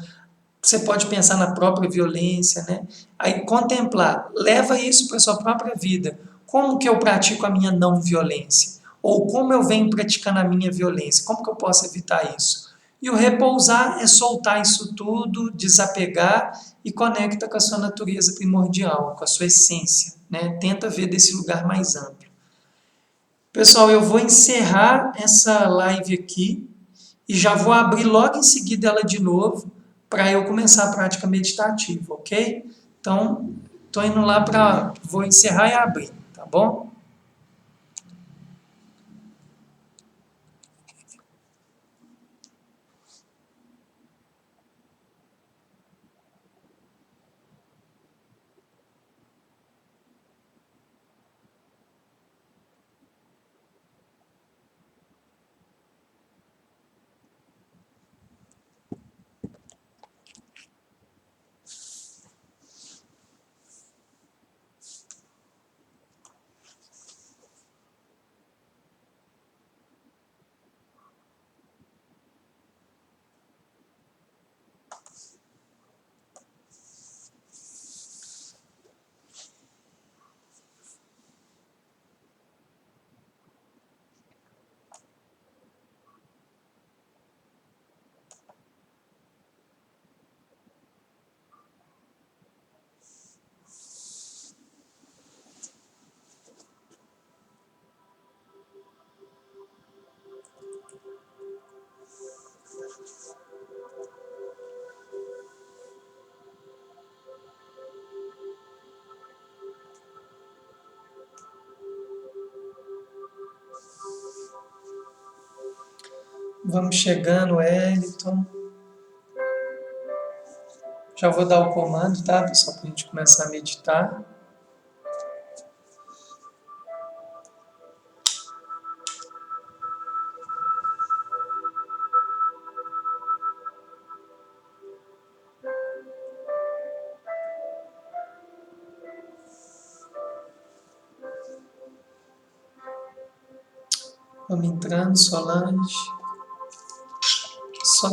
S1: Você pode pensar na própria violência, né? Aí contemplar, leva isso para a sua própria vida. Como que eu pratico a minha não violência? Ou como eu venho praticando a minha violência? Como que eu posso evitar isso? E o repousar é soltar isso tudo, desapegar e conecta com a sua natureza primordial, com a sua essência. Né? Tenta ver desse lugar mais amplo. Pessoal, eu vou encerrar essa live aqui e já vou abrir logo em seguida ela de novo para eu começar a prática meditativa, ok? Então, estou indo lá vou encerrar e abrir, tá bom? bom? Vamos chegando, Wellington. Já vou dar o comando, tá, pessoal, para a gente começar a meditar. Vamos entrando, Solange.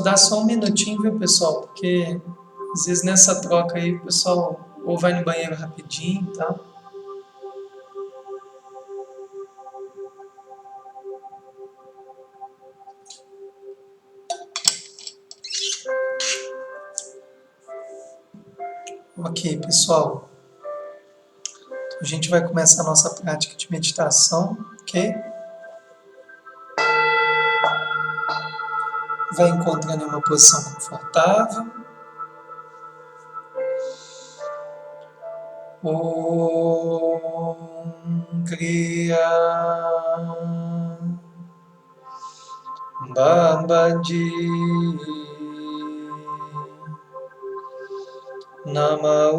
S1: Dá só um minutinho, viu, pessoal? Porque às vezes nessa troca aí o pessoal ou vai no banheiro rapidinho e tal. Ok, pessoal. Então, a gente vai começar a nossa prática de meditação, ok? Vai encontrando uma posição confortável. Om Kriya Babaji Namah